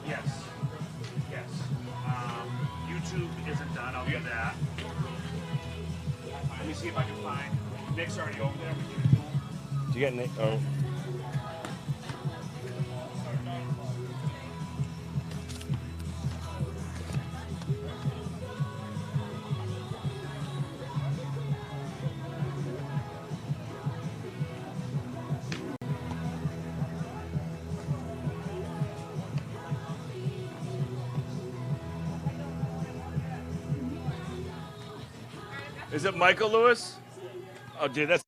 Yes. Yes. YouTube isn't done. I'll do that. Let me see if I can find. Nick's already over there. We give it to him. Do you get Nick? Oh. Is it Michael Lewis? Oh, dude, that's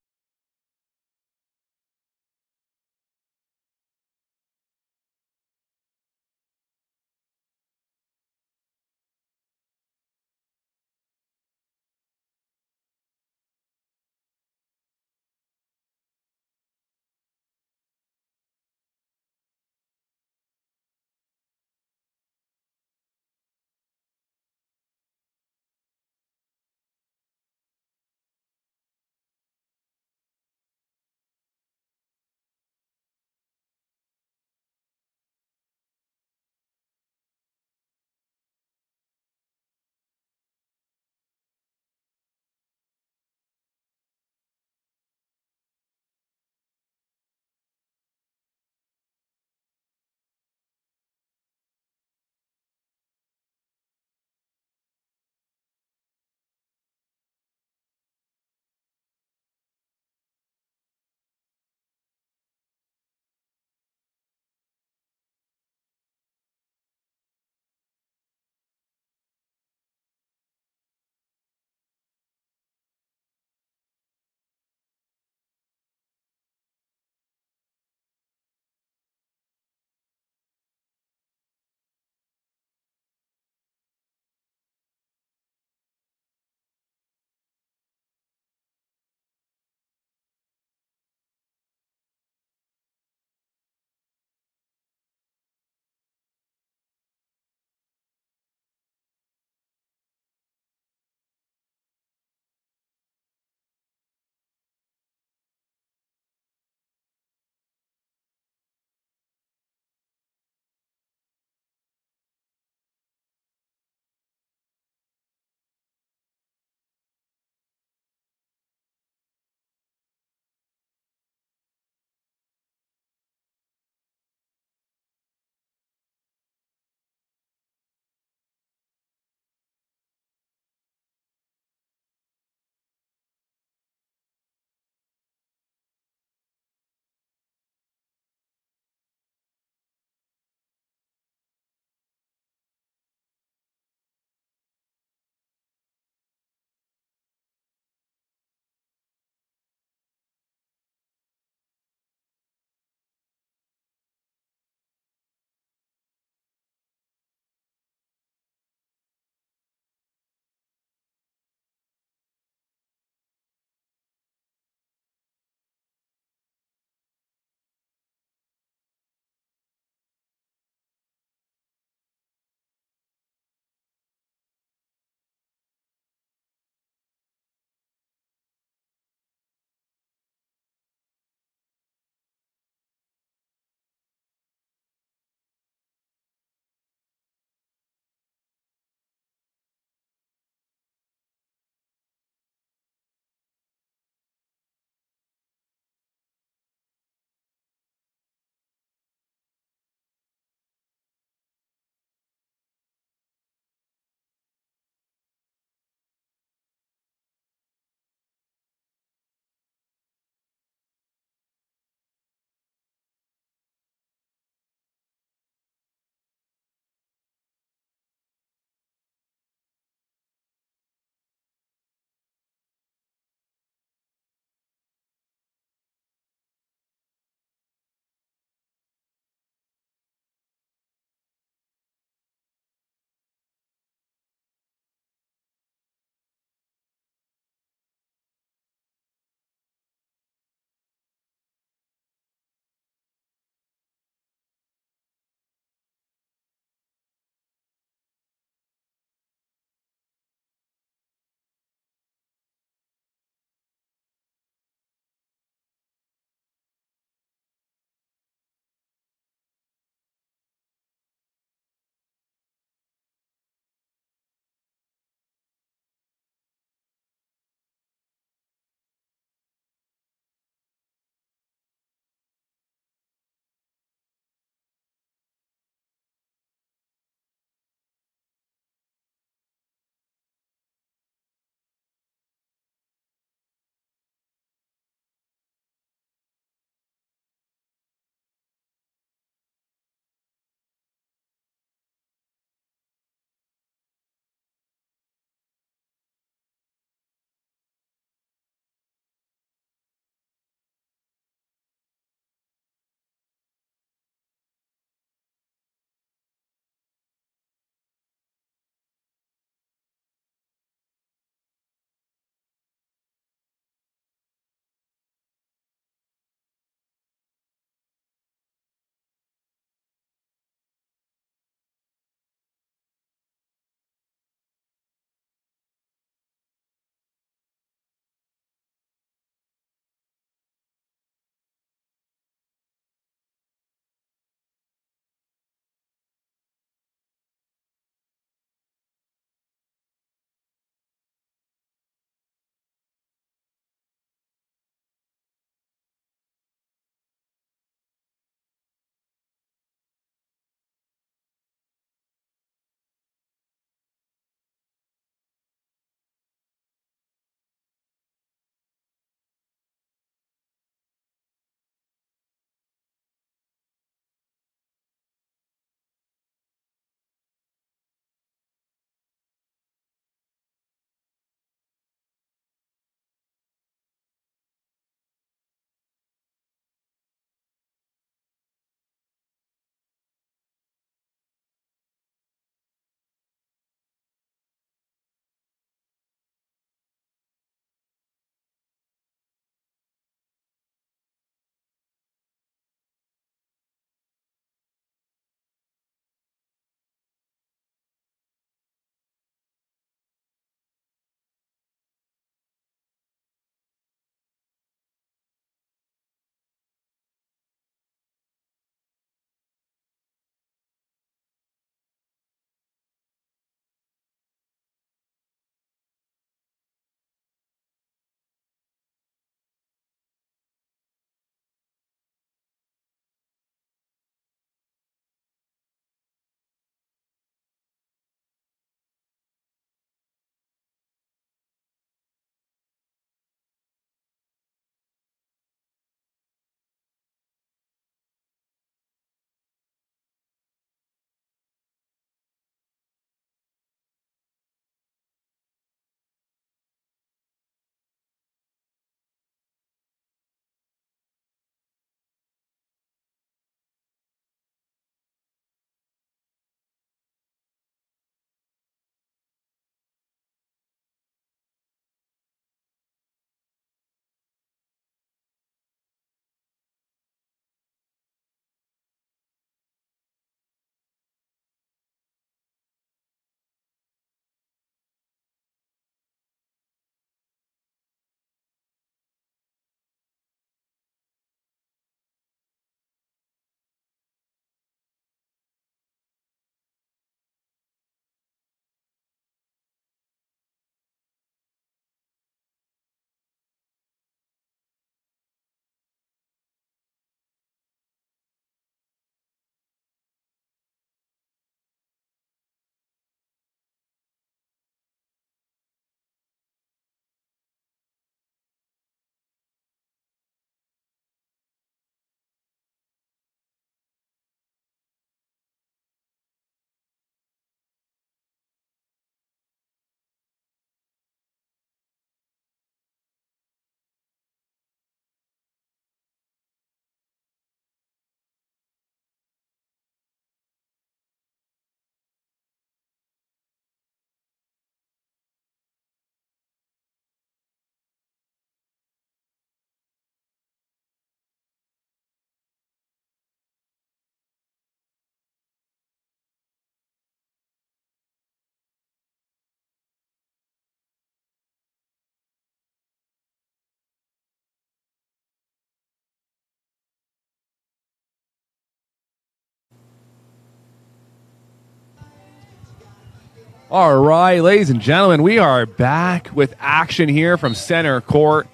All right, ladies and gentlemen, we are back with action here from center court.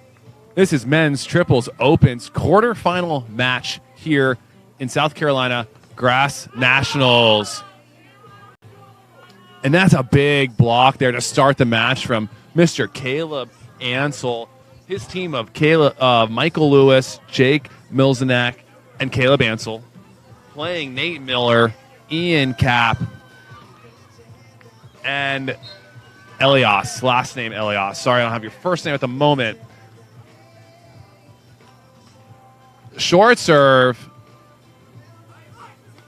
This is men's triples opens quarterfinal match here in South Carolina Grass Nationals. And that's a big block there to start the match from Mr. Caleb Ansell. His team of Michael Lewis, Jake Milnazik, and Caleb Ansell playing Nate Miller, Ian Capp, and Elias, last name Elias. Sorry, I don't have your first name at the moment. Short serve.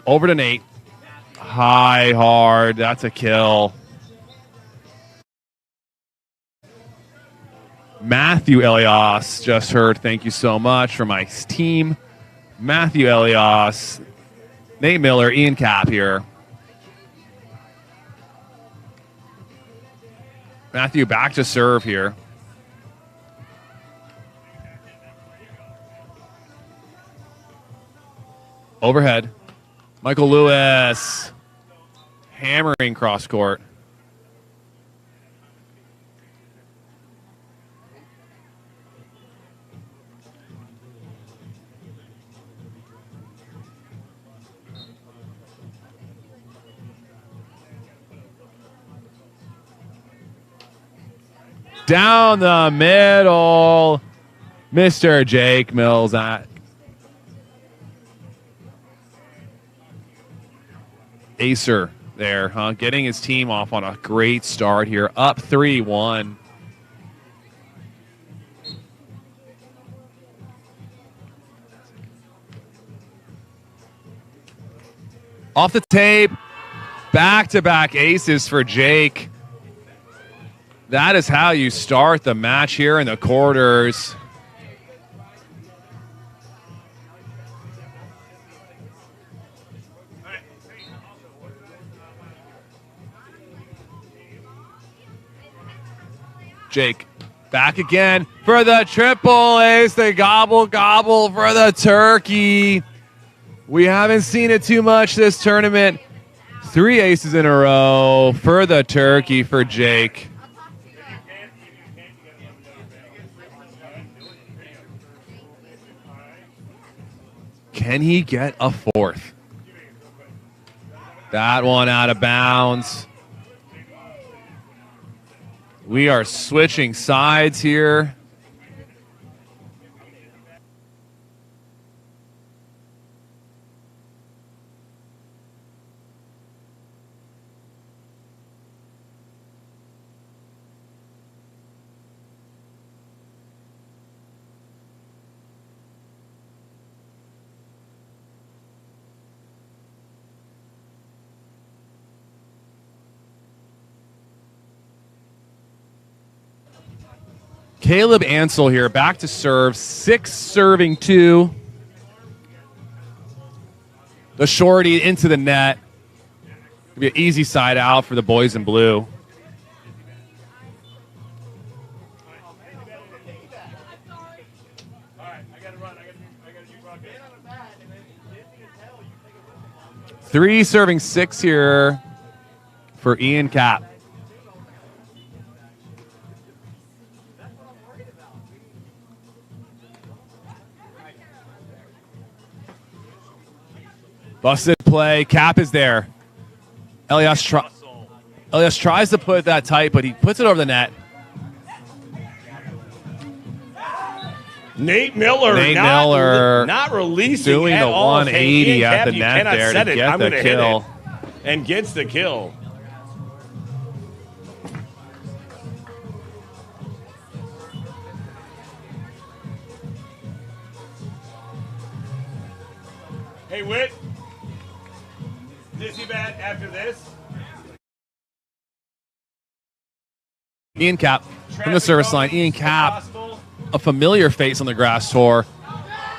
Over to Nate. High, hard. That's a kill. Matthew Elias just heard, thank you so much for my team. Matthew Elias, Nate Miller, Ian Capp here. Matthew back to serve here. Overhead. Michael Lewis hammering cross court. Down the middle, Mr. Jake Milnazik. Acer there, huh? Getting his team off on a great start here. Up 3-1. Off the tape. Back-to-back aces for Jake. That is how you start the match here in the quarters. Jake back again for the triple ace. The gobble gobble for the turkey. We haven't seen it too much this tournament. 3 aces in a row for the turkey for Jake. Can he get a fourth? That one out of bounds. We are switching sides here. Caleb Ansell here, back to serve. 6 serving 2. The shorty into the net. It'll be an easy side out for the boys in blue. Three serving 6 here for Ian Capp. Busted play. Capp is there. Elias tries to put that tight, but he puts it over the net. Nate Miller not releasing doing at the all. 180 at the net there to get the kill. And gets the kill. Hey, Whit. Dizzy bat after this. Ian Capp from the service line. Ian Capp, a familiar face on the grass tour.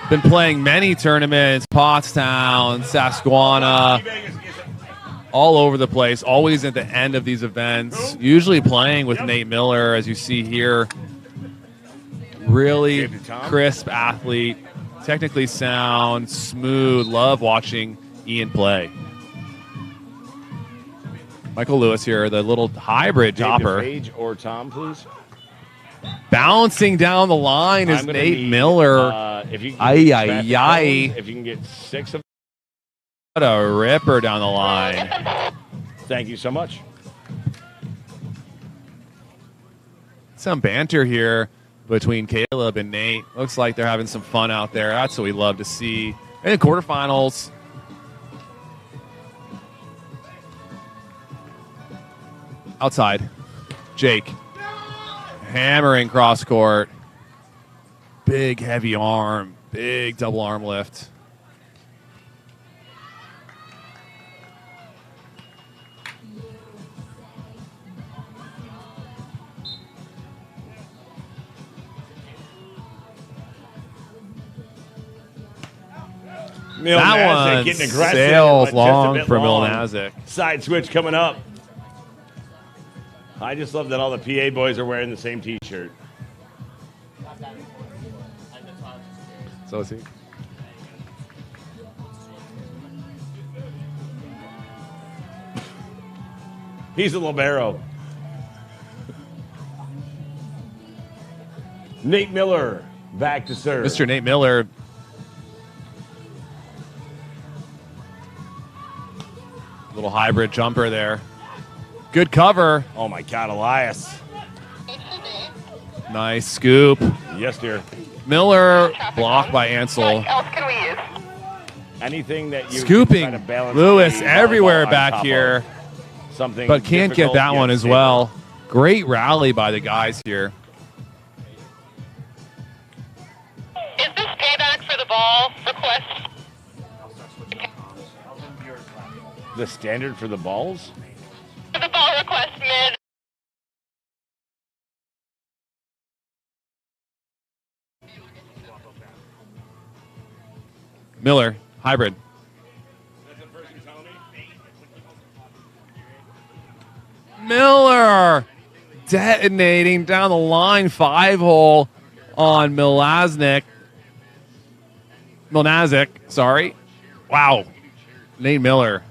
Been playing many tournaments, Pottstown, Susquehanna, all over the place, always at the end of these events, usually playing with Nate Miller, as you see here. Really crisp athlete, technically sound, smooth. Love watching Ian play. Michael Lewis here, the little hybrid topper. Page or Tom, please. Bouncing down the line is Nate Miller. If you can If you can get 6 of what a ripper down the line. Thank you so much. Some banter here between Caleb and Nate. Looks like they're having some fun out there. That's what we love to see. And the quarterfinals. Outside. Jake. Hammering cross court. Big heavy arm. Big double arm lift. Milnazik one getting aggressive. sails but long just a bit for long. Milnazik. Side switch coming up. I just love that all the PA boys are wearing the same T-shirt. So is he. He's a libero. Nate Miller back to serve. Mr. Nate Miller. Little hybrid jumper there. Good cover. Oh my God, Elias. Nice scoop. Yes, dear. Miller blocked by Ansell. What else can we use? Anything that you Scooping can try to balance Lewis the everywhere volleyball on back top here, of something, but can't get difficult, that yet one as stable. well. Great rally by the guys here. Is this payback for the ball request? The standard for the balls? For the ball request mid. Miller, hybrid. Miller detonating down the line, 5-hole on Milnazik, sorry. Wow. Nate Miller.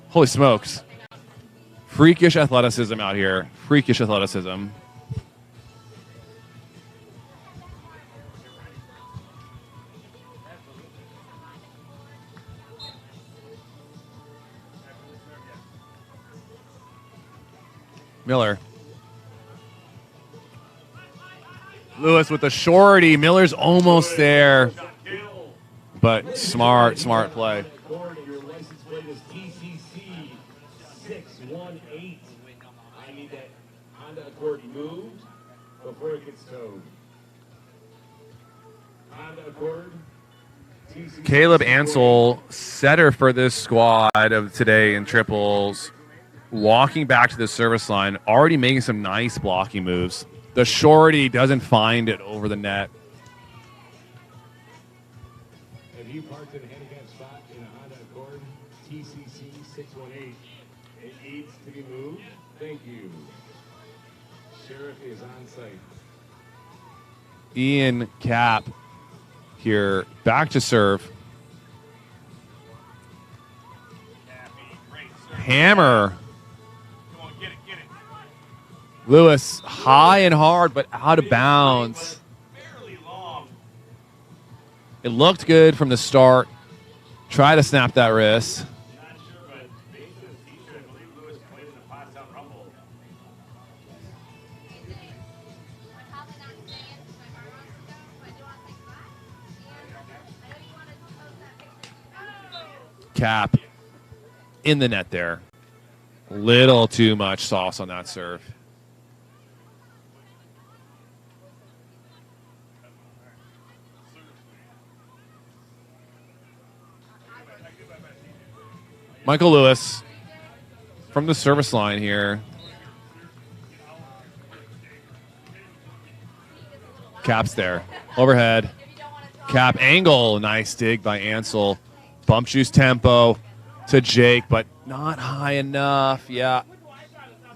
Holy smokes. Freakish athleticism out here. Freakish athleticism. Miller. Lewis with the shorty. Miller's almost there. But smart play. Your license plate is TCC 618. I need that Honda Accord moved before it gets towed. Honda Accord. TCC Caleb Ansell, setter for this squad of today in triples, walking back to the service line, already making some nice blocking moves. The shorty doesn't find it over the net. Have you parked in a handicap spot in a Honda Accord TCC 618? It needs to be moved. Thank you. Sheriff is on site. Ian Capp here, back to serve. Hammer. Lewis, high and hard, but out of bounds. It looked good from the start. Try to snap that wrist. Capp in the net there. Little too much sauce on that serve. Michael Lewis from the service line here. Capp's there. Overhead. Capp angle. Nice dig by Ansell. Bump juice tempo to Jake, but not high enough. Yeah.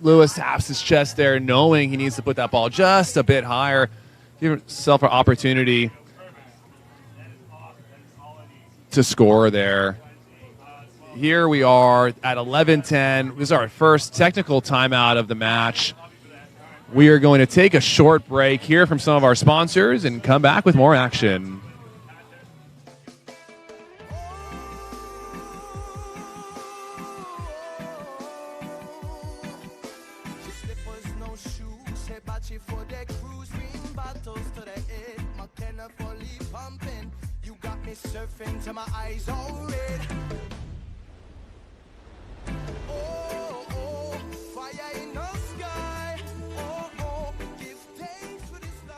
Lewis taps his chest there, knowing he needs to put that ball just a bit higher. Give himself an opportunity to score there. here we are at 11:10. This is our first technical timeout of the match. We are going to take a short break, hear from some of our sponsors, and come back with more action. Surfing till my eyes all red. Oh, oh, fire in the sky. Oh, oh, give thanks for this life.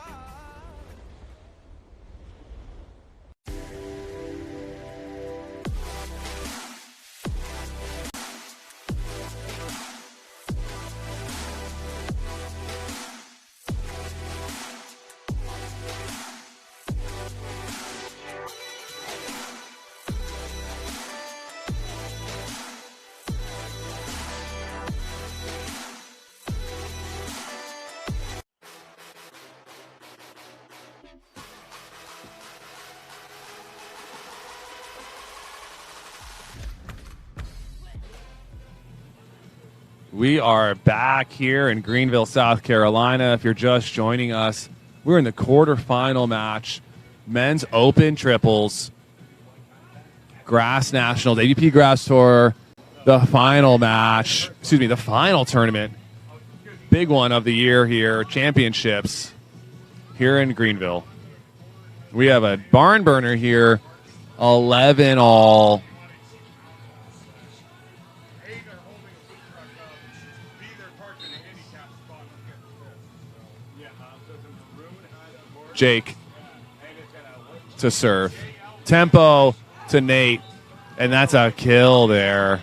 We are back here in Greenville, South Carolina. If you're just joining us, we're in the quarterfinal match. Men's Open Triples. Grass Nationals, AVP Grass Tour. The final match, the final tournament. Big one of the year here. Championships here in Greenville. We have a barn burner here. 11 all. Jake to serve. Tempo to Nate. And that's a kill there.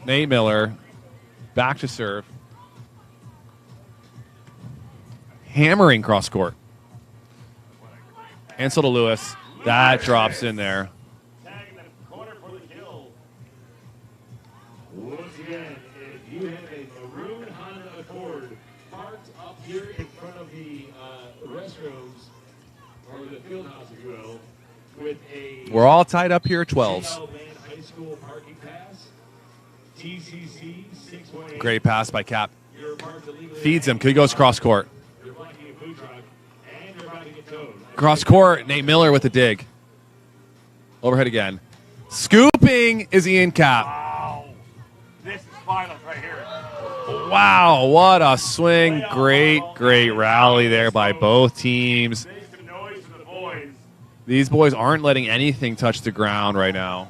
Nate Miller back to serve. Hammering cross court. Ansell to Lewis. That drops in there. Once again, if you have a maroon Honda Accord parked up here in front of the restrooms, or the field house, if you will, with a We're all tied up here at 12s. High School parking pass, TCC 618. Great pass by Capp. Feeds him. He goes cross court. You're blocking a food truck, and you're about to get towed. Cross court. Nate Miller with the dig. Overhead again. Scooping is Ian Capp. Wow. This is finals right here. Wow, what a swing. Great rally there by both teams. Make some noise for the boys. These boys aren't letting anything touch the ground right now.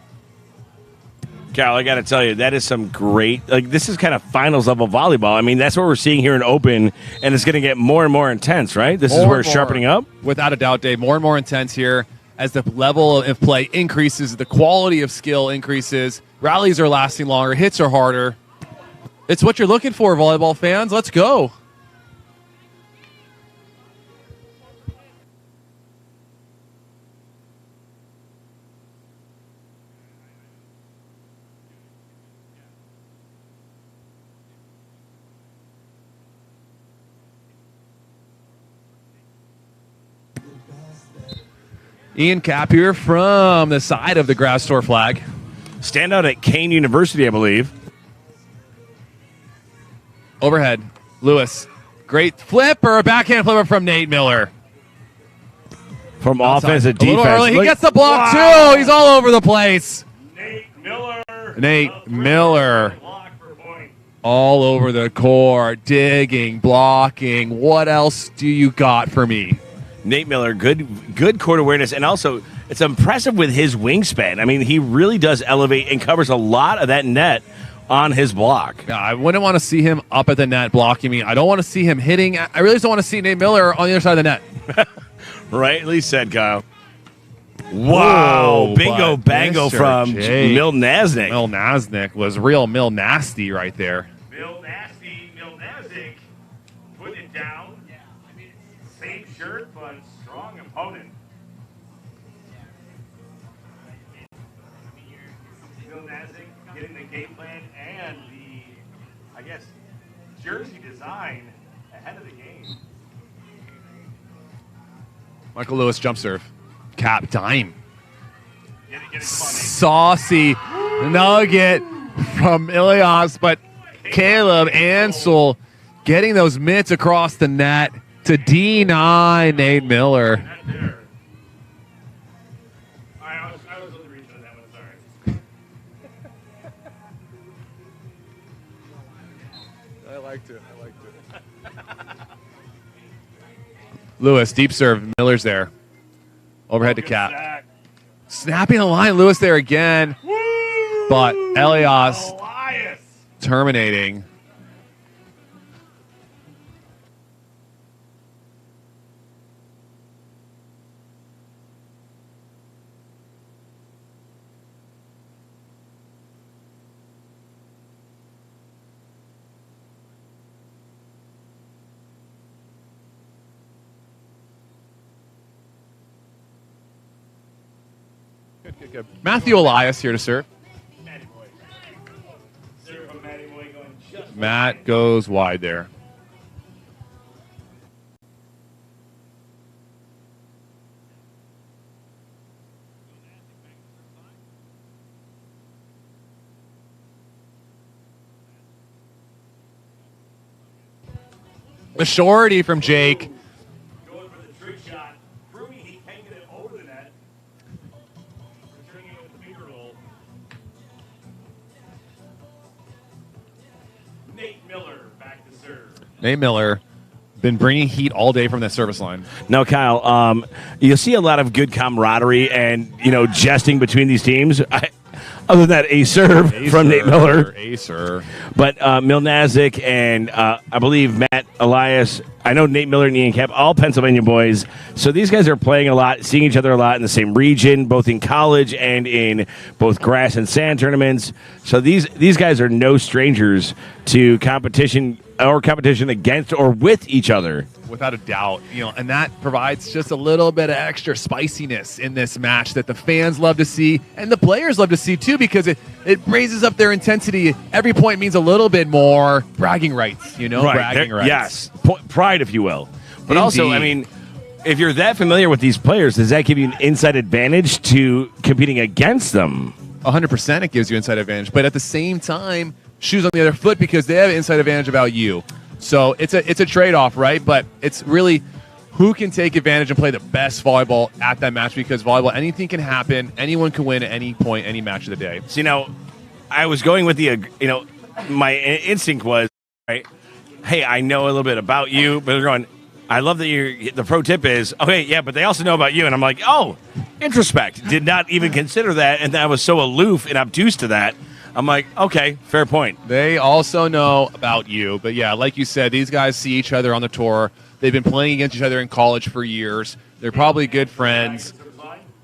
Cal, I got to tell you, that is some great, this is kind of finals level volleyball. I mean, that's what we're seeing here in Open, and it's going to get more and more intense, right? This is where it's sharpening up? Without a doubt, Dave. More and more intense here as the level of play increases, the quality of skill increases, rallies are lasting longer, hits are harder. It's what you're looking for, volleyball fans. Let's go. Ian Capp here from the side of the grass store flag. Standout at Kane University, I believe. Overhead. Lewis. Great flipper. Backhand flipper from Nate Miller. From offense to A little defense. early. He gets the block, too. He's all over the place. Nate Miller. Nate Miller. Block for point. All over the court. Digging, blocking. What else do you got for me? Nate Miller, good court awareness, and also it's impressive with his wingspan. I mean, he really does elevate and covers a lot of that net on his block. Yeah, I wouldn't want to see him up at the net blocking me. I don't want to see him hitting. I really just don't want to see Nate Miller on the other side of the net. Right? At least said, Kyle. Wow. Whoa, Bingo but bango Mr. from Jake Milnazik. Milnazik was real Milnasty right there. Milnazik put it down. Same shirt, but strong opponent. Milnazik getting the game plan and the I guess, jersey design ahead of the game. Michael Lewis jump serve. Capp dime. Get it, come on, Nate. Saucy nugget from Elias, but Caleb Ansell getting those mitts across the net to D9 Nate Miller. Not there. I was on the reach on that one, sorry. I liked it. Lewis, deep serve. Miller's there. Overhead to Capp. Sack. Snapping the line. Lewis there again. Woo! But Elias Elias. terminating. Good. Matthew Elias here to serve. Matty boy. Serve from Matty boy going just Matt goes wide there. The shorty from Jake. going for the trick shot, proving he can get it over the net. Returning it with the finger roll. Nate Miller back to serve. Nate Miller been bringing heat all day from that service line. Now, Kyle, you'll see a lot of good camaraderie and, jesting between these teams. Other than that, a serve from Nate Miller. Acer. But Milnazik and I believe Matt Elias, I know Nate Miller and Ian Capp, all Pennsylvania boys. So these guys are playing a lot, seeing each other a lot in the same region, both in college and in both grass and sand tournaments. So these guys are no strangers to competition against or with each other. Without a doubt, and that provides just a little bit of extra spiciness in this match that the fans love to see and the players love to see too, because it raises up their intensity. Every point means a little bit more bragging rights, bragging rights. Yes, pride, if you will. But also, Indeed. if you're that familiar with these players, does that give you an inside advantage to competing against them? 100% it gives you inside advantage, but at the same time, shoes on the other foot because they have inside advantage about you. So it's a trade-off, right? But it's really who can take advantage and play the best volleyball at that match, because volleyball, anything can happen. Anyone can win at any point, any match of the day. So, I was going with my instinct was, right, hey, I know a little bit about you, but they're going, I love that the pro tip is, okay, yeah, but they also know about you. And I'm like, oh, introspect. Did not even consider that. And I was so aloof and obtuse to that. I'm like, okay, fair point. They also know about you. But, yeah, like you said, these guys see each other on the tour. They've been playing against each other in college for years. They're probably good friends.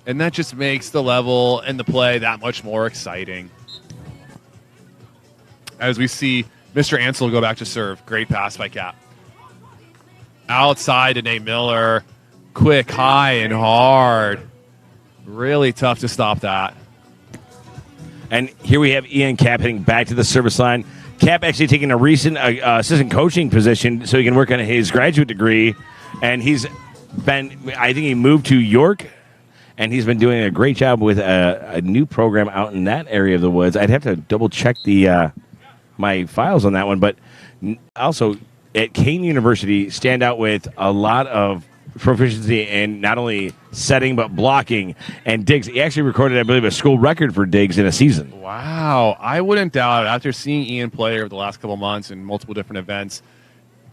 And that just makes the level and the play that much more exciting. As we see Mr. Ansell go back to serve. Great pass by Capp. Outside to Nate Miller. Quick, high, and hard. Really tough to stop that. And here we have Ian Capp heading back to the service line. Capp actually taking a recent assistant coaching position so he can work on his graduate degree. And I think he moved to York, and he's been doing a great job with a new program out in that area of the woods. I'd have to double check my files on that one. But also at Kane University, stand out with a lot of proficiency in not only setting but blocking and digs. He actually recorded, I believe, a school record for digs in a season. Wow. I wouldn't doubt it. After seeing Ian play over the last couple months in multiple different events,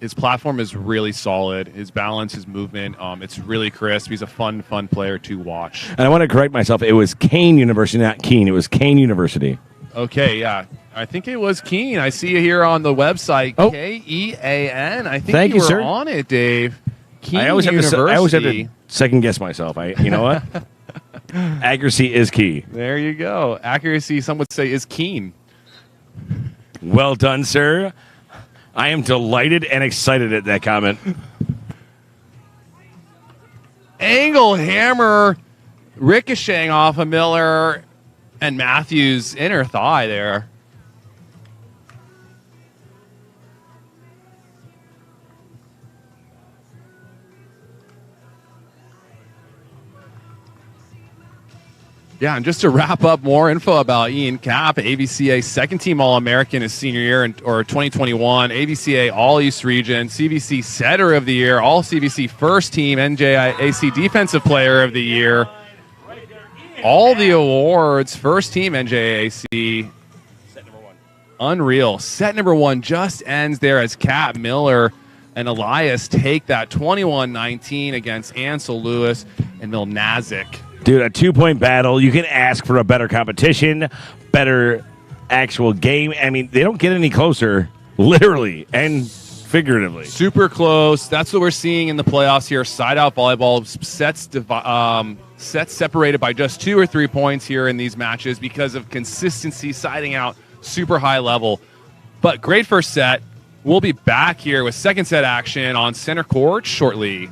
his platform is really solid. His balance, his movement, it's really crisp. He's a fun player to watch. And I want to correct myself. It was Kane University, not Keene. It was Kane University. Okay, yeah. I think it was Keene. I see it here on the website. Oh. Kean. I think Thank you you, were sir. on it, Dave. Keene I always have University. to second guess myself. You know what? Accuracy is key. There you go. Accuracy, some would say, is keen. Well done, sir. I am delighted and excited at that comment. Angle hammer ricocheting off of Miller and Matthews' inner thigh there. Yeah, and just to wrap up, more info about Ian Capp, AVCA second-team All-American his senior year or 2021, AVCA All-East Region, CVC Setter of the Year, All-CVC first-team NJAC Defensive Player of the Year. All the awards, first-team NJAC. Set number 1. Unreal. Set number 1 just ends there as Capp, Miller, and Elias take that 21-19 against Ansell, Lewis, and Milnazik. Dude, a 2-point battle. You can ask for a better competition, better actual game. I mean, they don't get any closer, literally and figuratively. Super close. That's what we're seeing in the playoffs here. Side-out volleyball sets separated by just 2 or 3 points here in these matches because of consistency, siding out, super high level. But great first set. We'll be back here with second set action on center court shortly.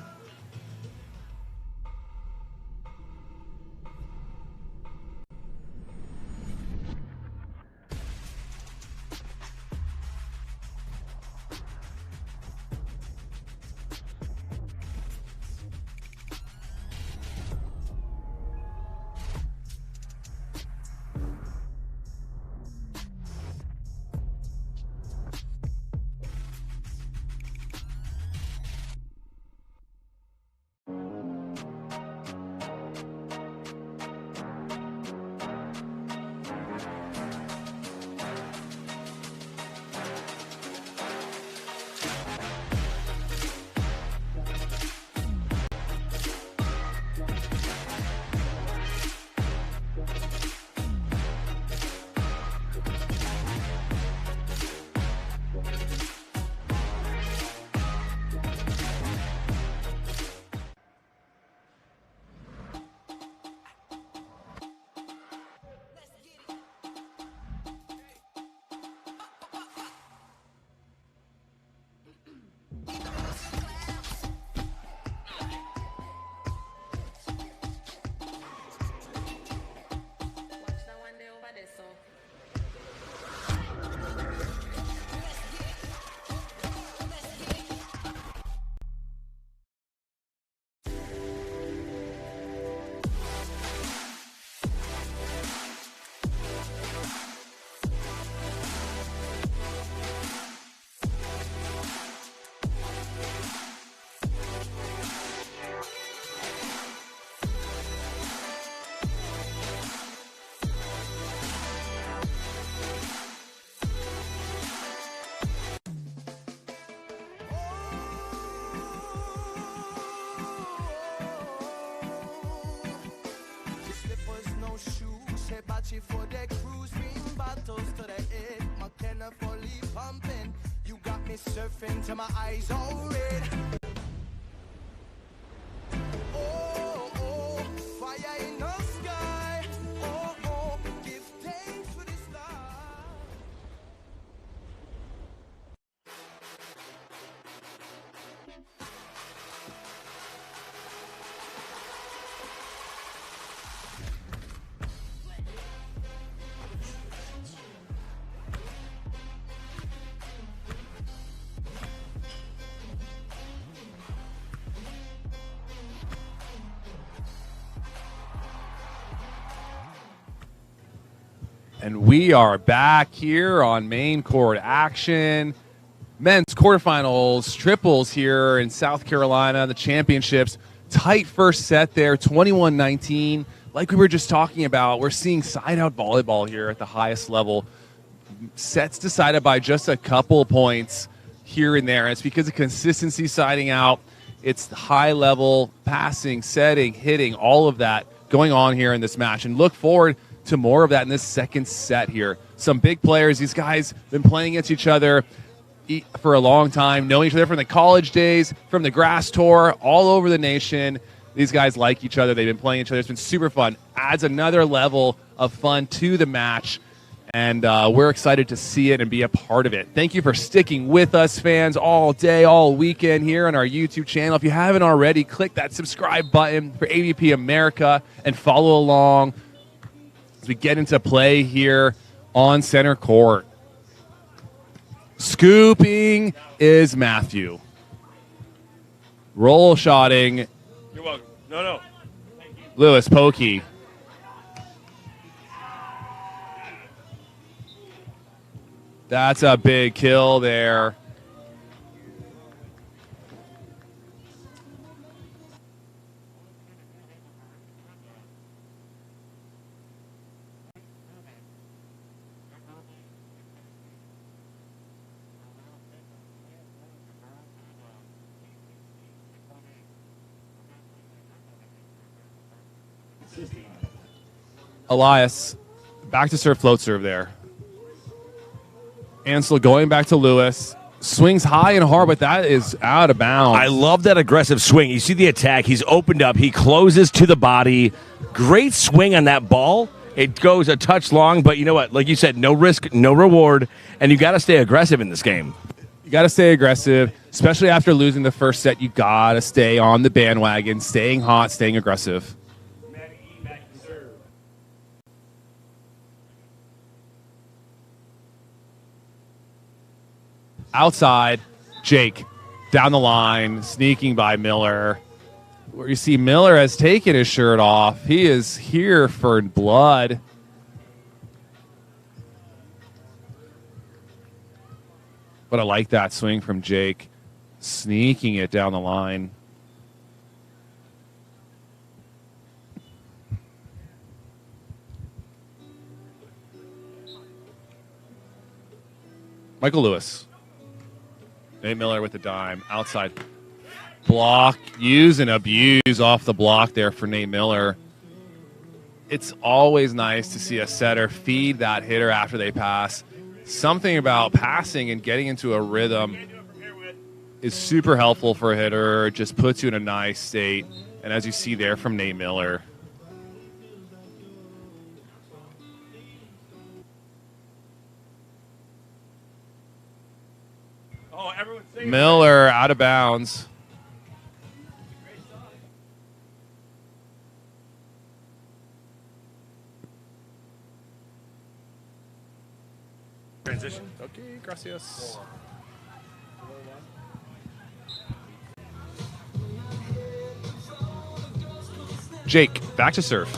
For the cruise, bring bottles to the head. McKenna fully pumping. You got me surfing till my eyes all red. Oh, oh, fire in the sky. Oh, oh, give thanks for this life. And we are back here on main court action. Men's quarterfinals, triples here in South Carolina, the championships. Tight first set there, 21-19. Like we were just talking about, we're seeing side-out volleyball here at the highest level. Sets decided by just a couple points here and there. And it's because of consistency siding out. It's the high-level passing, setting, hitting, all of that going on here in this match. And look forward to more of that in this second set here. Some big players. These guys been playing against each other for a long time, knowing each other from the college days, from the grass tour, all over the nation. These guys like each other. They've been playing each other. It's been super fun. Adds another level of fun to the match, and we're excited to see it and be a part of it. Thank you for sticking with us, fans, all day, all weekend here on our YouTube channel. If you haven't already, click that subscribe button for AVP America and follow along as we get into play here on center court. Scooping is Matthew. Roll shotting. You're welcome. No. Lewis Pokey. That's a big kill there. Elias, back to serve, float serve there. Ansell going back to Lewis. Swings high and hard, but that is out of bounds. I love that aggressive swing. You see the attack. He's opened up. He closes to the body. Great swing on that ball. It goes a touch long, but you know what? Like you said, no risk, no reward, and you got to stay aggressive in this game. You got to stay aggressive, especially after losing the first set. You got to stay on the bandwagon, staying hot, staying aggressive. Outside, Jake down the line, sneaking by Miller. Where you see Miller has taken his shirt off. He is here for blood. But I like that swing from Jake, sneaking it down the line. Michael Lewis. Nate Miller with the dime. Outside block. Use and abuse off the block there for Nate Miller. It's always nice to see a setter feed that hitter after they pass. Something about passing and getting into a rhythm is super helpful for a hitter. It just puts you in a nice state. And as you see there from Nate Miller. Miller out of bounds. Transition. Okay, gracias. Jake, back to serve.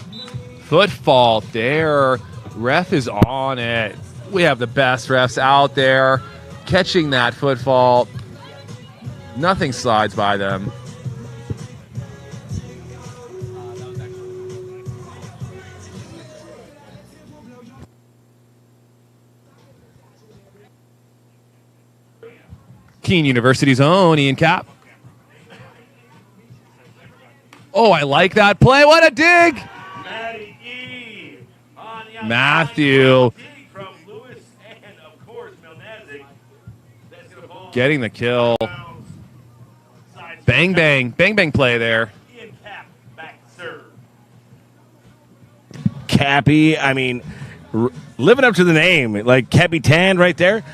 Foot fault there. Ref is on it. We have the best refs out there. Catching that foot fault. Nothing slides by them. Keene University's own Ian Capp. Oh, I like that play. What a dig! Matthew From Lewis and, of course, Milnazik. That's gonna fall getting the kill. side. Bang, bang. Bang, bang play there. Ian Capp back serve. Cappy, I mean, living up to the name, like Capitan right there.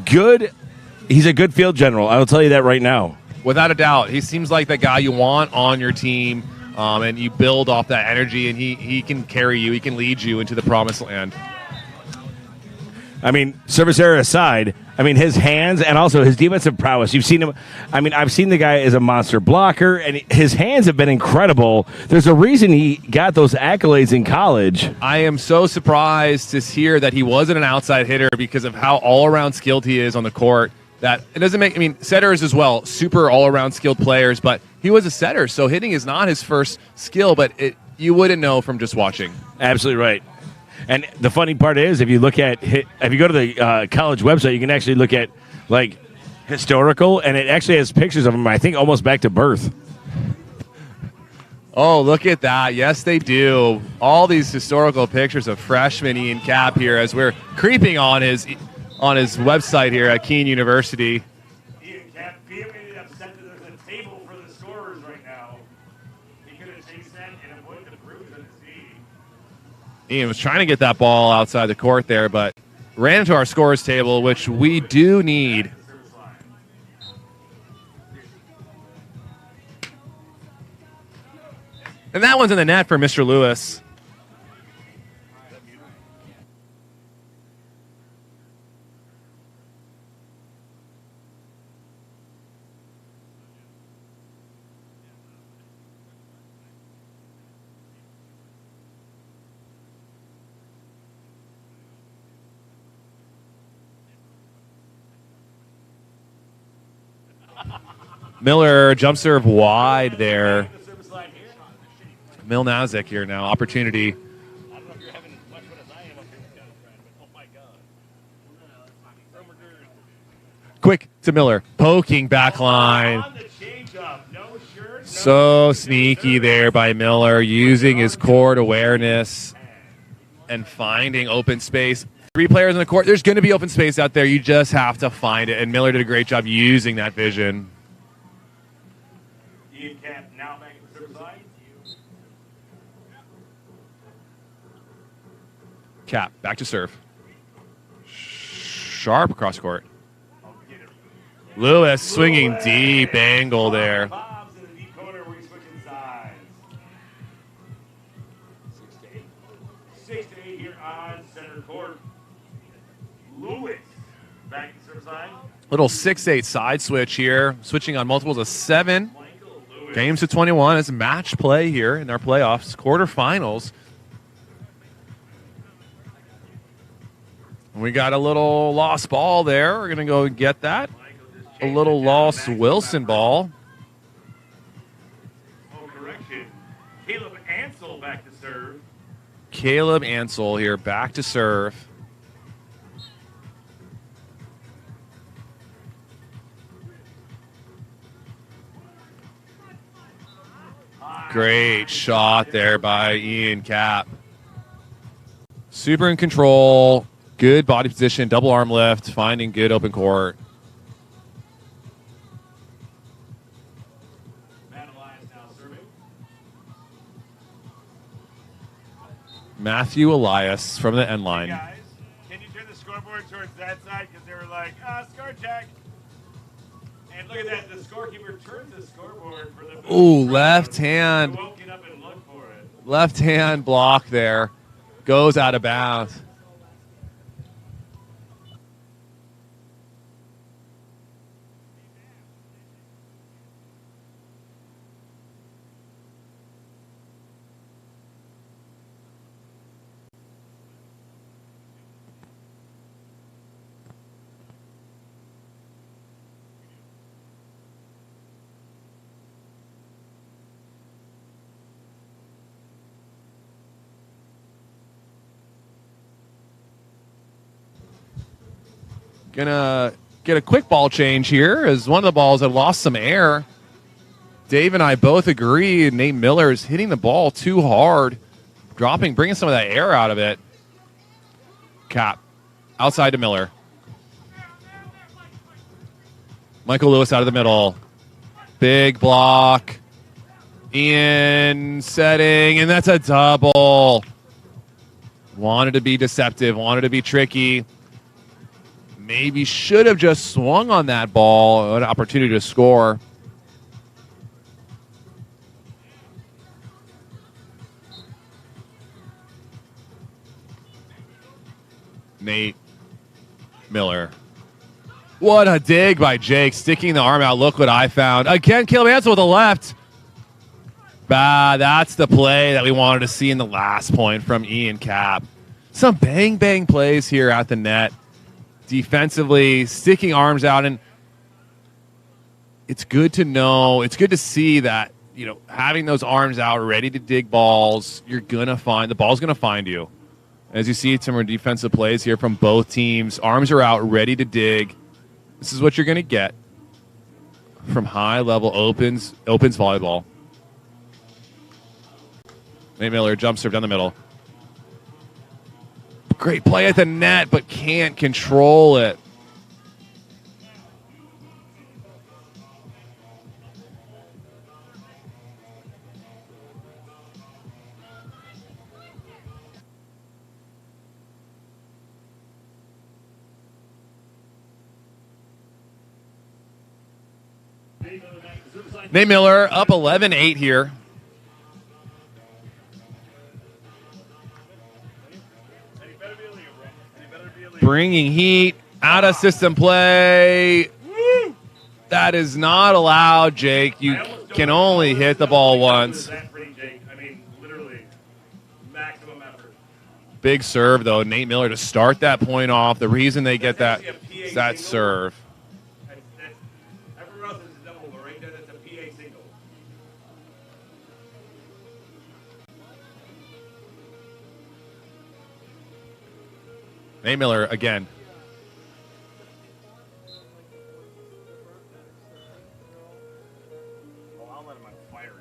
Good. He's a good field general. I will tell you that right now. Without a doubt. He seems like the guy you want on your team, and you build off that energy, and he can carry you. He can lead you into the promised land. I mean, service error aside, I mean, his hands and also his defensive prowess. You've seen him. I mean, I've seen the guy as a monster blocker, and his hands have been incredible. There's a reason he got those accolades in college. I am so surprised to hear that he wasn't an outside hitter because of how all-around skilled he is on the court. That it doesn't make. I mean, setters as well, super all-around skilled players, but he was a setter, so hitting is not his first skill. But you wouldn't know from just watching. Absolutely right. And the funny part is, if you look at if you go to the college website, you can actually look at like historical, and it actually has pictures of him. I think almost back to birth. Oh, look at that! Yes, they do. All these historical pictures of freshman Ian Capp here as we're creeping on his website here at Keene University. Ian Capp vehemently upset that there's a table for the scorers right now. He could have chased that and avoided the bruise on his knee. Ian was trying to get that ball outside the court there, but ran into our scorers table, which we do need. And that one's in the net for Mr. Lewis. Miller jump serve wide there. Milnazik here now. Opportunity. Quick to Miller. Poking back line. So sneaky there by Miller, using his court awareness and finding open space. 3 players in the court. There's going to be open space out there. You just have to find it. And Miller did a great job using that vision. Capp now back at the service line. Capp back to serve. Sharp across court. Lewis swinging deep angle there. Bob's in the deep corner where he's switching sides. 6 to 8 here on center court. Lewis back at the service line. Little 6-8 side switch here. Switching on multiples of 7. Games to 21 is match play here in our playoffs, quarterfinals. We got a little lost ball there. We're going to go get that. A little lost Wilson ball. Oh, correction. Caleb Ansell back to serve. Caleb Ansell here back to serve. Great shot there by Ian Capp. Super in control. Good body position. Double arm lift. Finding good open court. Elias now serving. Matthew Elias from the end line. Guys, can you turn the scoreboard towards that side? Because they were like, score check. And look at that. The scorekeeper turns the scoreboard for the. Ooh, left hand. Woken up and looked for it. Left hand block there. Goes out of bounds. Gonna get a quick ball change here as one of the balls had lost some air. Dave and I both agree Nate Miller is hitting the ball too hard, bringing some of that air out of it. Capp outside to Miller. Michael Lewis out of the middle. Big block. Ian setting, and that's a double. Wanted to be deceptive, wanted to be tricky. Maybe should have just swung on that ball. An opportunity to score. Nate Miller. What a dig by Jake. Sticking the arm out. Look what I found. Again, Caleb Ansell with a left. That's the play that we wanted to see in the last point from Ian Capp. Some bang-bang plays here at the net. Defensively, sticking arms out, and it's good to know, it's good to see that, having those arms out, ready to dig balls, the ball's gonna find you. As you see some defensive plays here from both teams, arms are out, ready to dig. This is what you're gonna get from high-level opens volleyball. Nate Miller jump serve down the middle. Great play at the net, but can't control it. Nate Miller up 11-8 here. Bringing heat, out of system play. That is not allowed, Jake. You can only hit the ball once. Literally, maximum effort. Big serve, though. Nate Miller to start that point off. The reason they get that is that serve. Everywhere else is double, but right there, Nate Miller again. Oh, I'll let him on fire,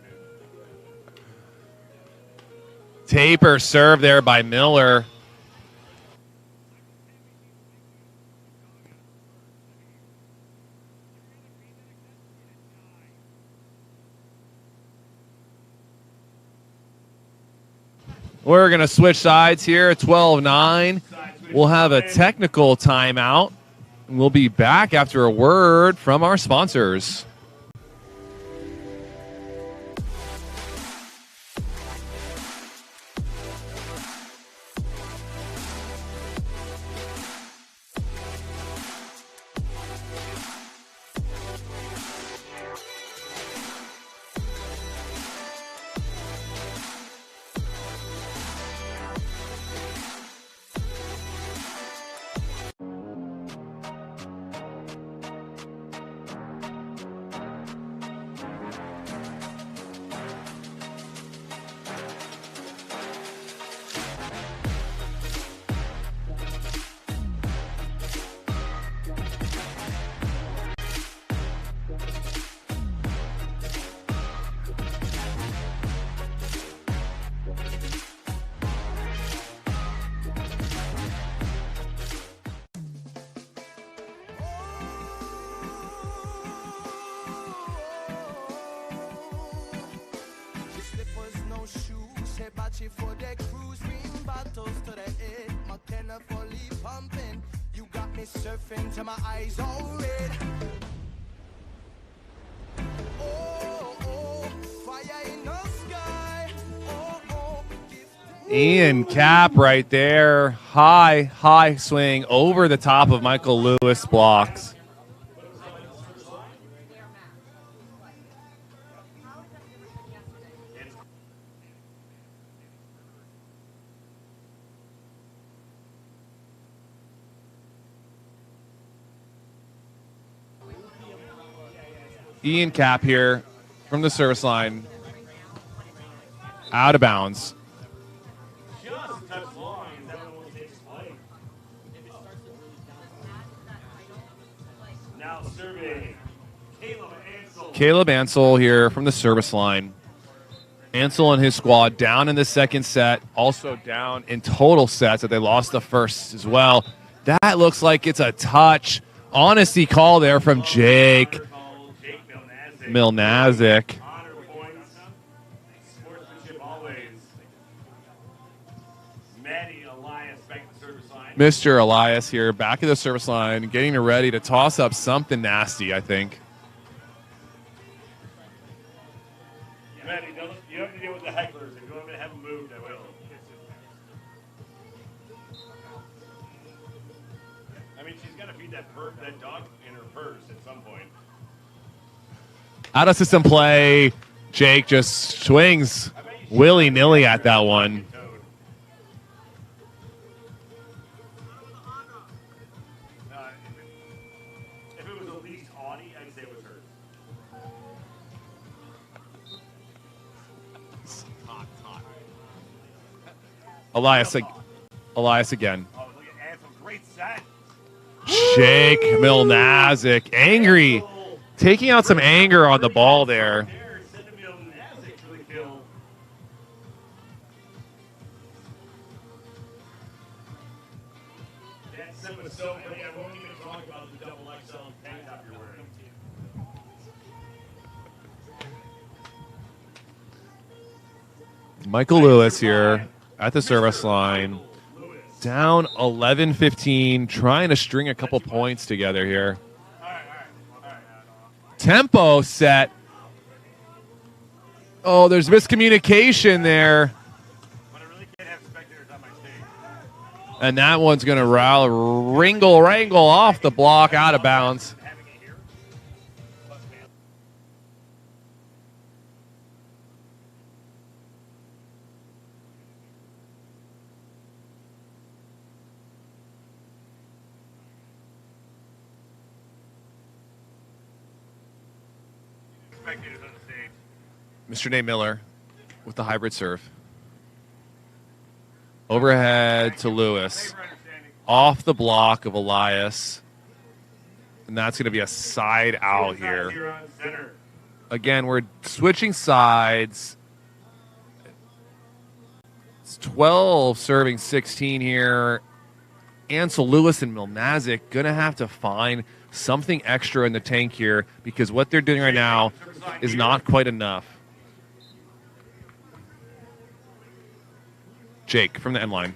dude. Taper serve there by Miller. We're going to switch sides here at 12-9. We'll have a technical timeout. And we'll be back after a word from our sponsors. Slippers, no shoes, Hibachi for the cruise, ring bottles to the head, McKenna fully pumping. You got me surfing till my eyes all red. Oh, oh, fire in the sky. Oh, oh, Ian Capp right there. High swing over the top of Michael Lewis blocks. Ian Capp here from the service line. Out of bounds. Just a touch long, and that one will take play. Now serving Ansell. Caleb Ansell here from the service line. Ansell and his squad down in the second set, also down in total sets that they lost the first as well. That looks like it's a touch. Honesty call there from Jake Milnazik. Honor points. Sportsmanship always. Maddie Elias back at the service line. Mr. Elias here back at the service line, getting ready to toss up something nasty, I think. Maddie, you have to deal with the hecklers. If you want me to have them moved, I will. I mean, she's got to feed that dog in her purse at some point. Out of system play. Jake just swings willy-nilly at that one. If it was a leased Audi, I'd say it was hers. Elias again. Oh, look at Ansell. Great set. Jake Milnazik, angry. Taking out some anger on the ball there. Send him Milnazik for the kill. That set was so pretty. I won't even talk about the double XL tank top you're wearing. Michael Lewis here at the service line. Down 11-15, trying to string a couple points together here. Tempo set. Oh, there's miscommunication there. But I really can't have spectators on my stage. And that one's going to wrangle off the block out of bounds. Having it here. Plus, man. Spectators on the stage. Mr. Nate Miller with the hybrid serve. Overhead to Lewis. Favor understanding. off the block of Elias. And that's going to be a side out Here here. on center. Again, we're switching sides. It's 12 serving 16 here. Ansell, Lewis, and Milnazik going to have to find something extra in the tank here because what they're doing right now is not quite enough. Jake from the end line.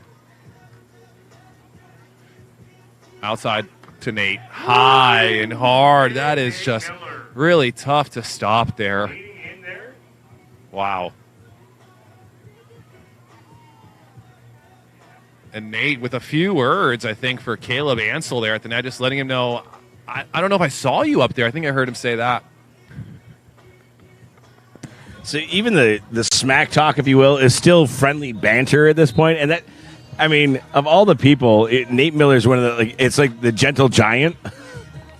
Outside to Nate. High and hard. That is just really tough to stop there. Leading in there. Wow. And Nate with a few words, I think, for Caleb Ansell there at the net, just letting him know, I don't know if I saw you up there. I think I heard him say that. So even the smack talk, if you will, is still friendly banter at this point. And that, I mean, of all the people, Nate Miller is one of the, it's like the gentle giant.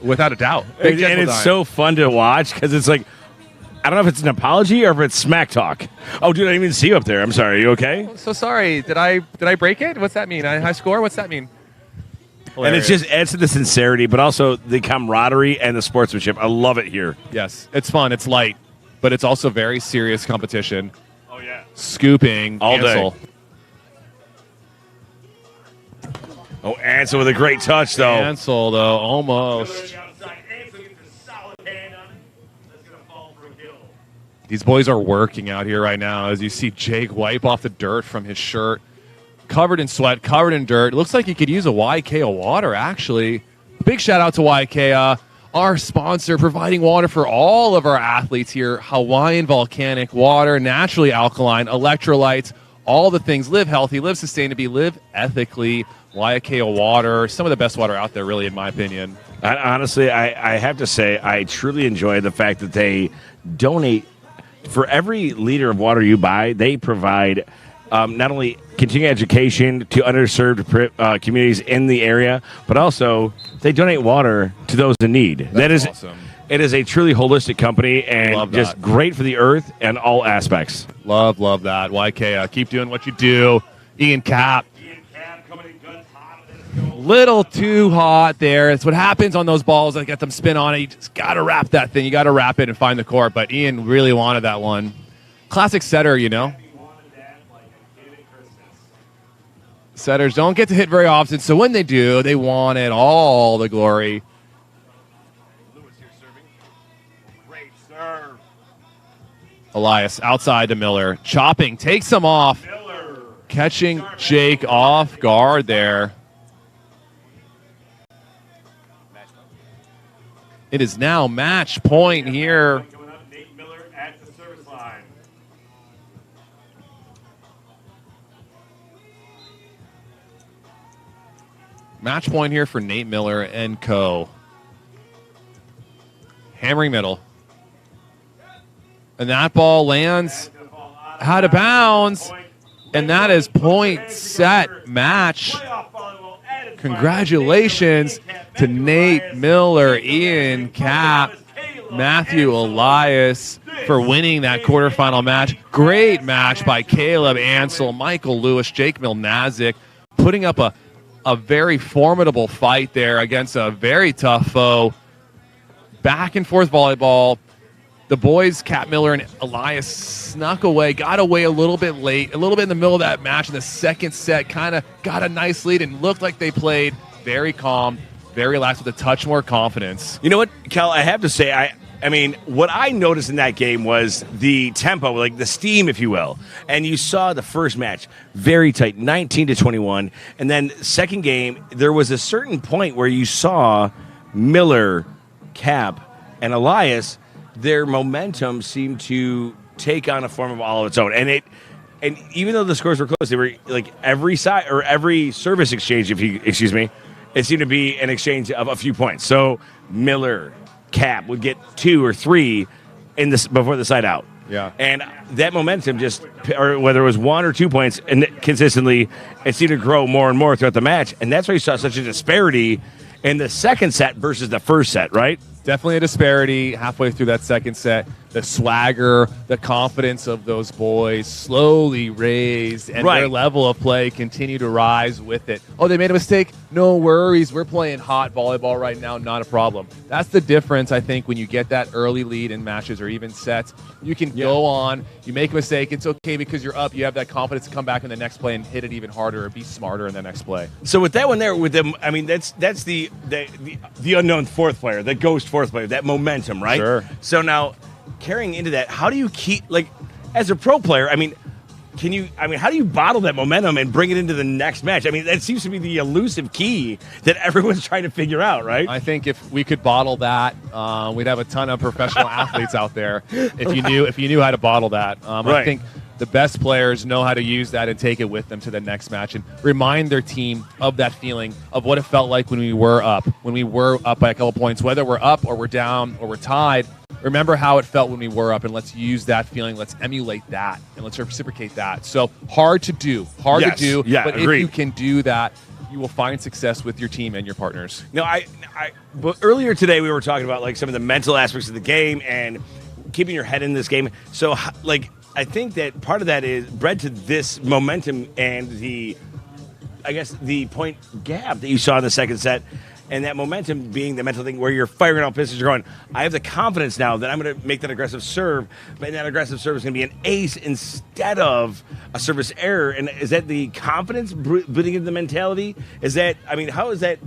Without a doubt. And it's so fun to watch because it's like, I don't know if it's an apology or if it's smack talk. Oh, dude, I didn't even see you up there. I'm sorry. Are you okay? So sorry. Did I break it? What's that mean? High score? What's that mean? And it's just adds to the sincerity, but also the camaraderie and the sportsmanship. I love it here. Yes. It's fun. It's light. But it's also very serious competition. Oh, yeah. Scooping. All day. Ansell. Oh, Ansell with a great touch, though. Ansell, though, almost. Miller to the outside. Ansell gets a solid hand on it. That's going to fall for a kill. These boys are working out here right now as you see Jake wipe off the dirt from his shirt. Covered in sweat, covered in dirt. It looks like he could use a YK water, actually. Big shout out to YK, our sponsor, providing water for all of our athletes here. Hawaiian volcanic water, naturally alkaline, electrolytes, all the things. Live healthy, live sustainably, live ethically. YK water, some of the best water out there, really, in my opinion. Honestly, I have to say, I truly enjoy the fact that they donate. For every liter of water you buy, they provide not only continuing education to underserved communities in the area, but also they donate water to those in need. That is awesome. It is a truly holistic company and Love just that. great for the earth and all aspects. Love that. YK, keep doing what you do. Ian Capp. Ian Capp coming in guns hot. Let's go. Little too hot there. It's what happens on those balls that get them spin on it. You just got to wrap that thing. You got to wrap it and find the court. But Ian really wanted that one. Classic setter, you know. He wanted that like a kid at Christmas. Setters don't get to hit very often, so when they do, they want it all the glory. Lewis here serving. Great serve. Elias outside to Miller. Chopping, takes him off. Miller. Catching Jake off guard there. It is now match point here. Coming up, Nate Miller at the service line. Match point here for Nate Miller and co. Hammering middle. And that ball lands out of bounds. And that is point set match. Congratulations to Nate Miller, Ian Capp, Matthew Elias for winning that quarterfinal match. Great match by Caleb Ansell, Michael Lewis, Jake Milnazik, putting up a very formidable fight there against a very tough foe. Back and forth volleyball. The boys, Capp Miller and Elias, snuck away, got away a little bit late, a little bit in the middle of that match in the second set, kind of got a nice lead and looked like they played very calm, very relaxed with a touch more confidence. You know what, Cal, I have to say, I mean, what I noticed in that game was the tempo, like the steam, if you will. And you saw the first match, very tight, 19-21. And then second game, there was a certain point where you saw Miller, Capp, and Elias, their momentum seemed to take on a form of all of its own. And even though the scores were close, they were like every side or every service exchange, excuse me, it seemed to be an exchange of a few points. So Miller, Capp would get 2 or 3 in this before the side out. Yeah. And that momentum just, or whether it was 1 or 2 points, and consistently, it seemed to grow more and more throughout the match. And that's why you saw such a disparity in the second set versus the first set, right? Definitely a disparity halfway through that second set. the swagger, the confidence of those boys slowly raised, and their level of play continue to rise with it. Oh, they made a mistake? No worries. We're playing hot volleyball right now. Not a problem. That's the difference, I think, when you get that early lead in matches or even sets. You can go on. You make a mistake. It's okay because you're up. You have that confidence to come back in the next play and hit it even harder or be smarter in the next play. So with that one there, with them, I mean, that's the unknown fourth player, the ghost fourth player, that momentum, right? Sure. So now, carrying into that, how do you keep, like, as a pro player, I mean, how do you bottle that momentum and bring it into the next match? I mean, that seems to be the elusive key that everyone's trying to figure out, right? I think if we could bottle that, we'd have a ton of professional athletes out there. If you knew how to bottle that, I think the best players know how to use that and take it with them to the next match and remind their team of that feeling of what it felt like when we were up by a couple points, whether we're up or we're down or we're tied. Remember how it felt when we were up, and let's use that feeling. Let's emulate that, and let's reciprocate that. So hard to do, but agreed. If you can do that, you will find success with your team and your partners. No, but earlier today we were talking about like some of the mental aspects of the game and keeping your head in this game. So like I think that part of that is bred to this momentum and the point gap that you saw in the second set. And that momentum being the mental thing where you're firing all pistols, you're going, I have the confidence now that I'm going to make that aggressive serve, but that aggressive serve is going to be an ace instead of a service error. And is that the confidence building into the mentality? Is that, I mean, how is that,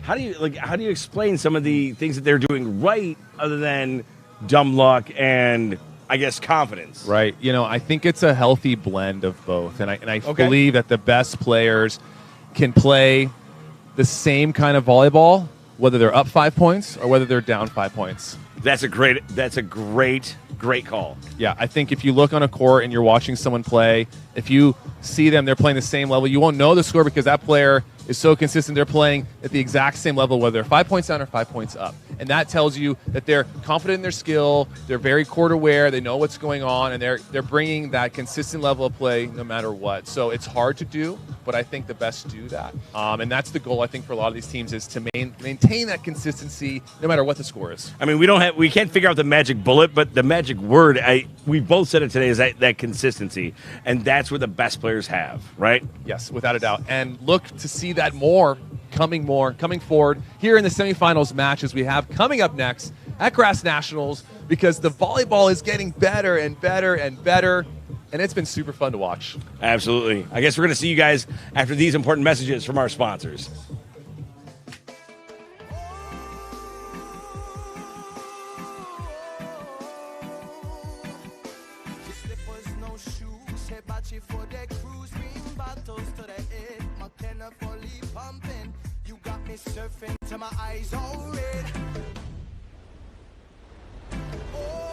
how do you explain some of the things that they're doing right other than dumb luck and, I guess, confidence? Right. You know, I think it's a healthy blend of both. And I believe that the best players can play the same kind of volleyball, whether they're up 5 points or whether they're down 5 points. That's a great call. Yeah, I think if you look on a court and you're watching someone play, if you see them, they're playing the same level, you won't know the score because that player is so consistent. They're playing at the exact same level, whether they're 5 points down or 5 points up. And that tells you that they're confident in their skill, they're very court aware, they know what's going on, and they're bringing that consistent level of play no matter what. So it's hard to do, but I think the best do that. And that's the goal, I think, for a lot of these teams is to maintain that consistency no matter what the score is. I mean, we can't figure out the magic bullet, but the magic word, we both said it today, is that consistency. And that's what the best players have, right? Yes, without a doubt. And look to see that coming forward here in the semifinals matches we have coming up next at Grass Nationals, because the volleyball is getting better and better and better, and it's been super fun to watch. Absolutely. I guess we're going to see you guys after these important messages from our sponsors. Surfing till my eyes all red. Oh.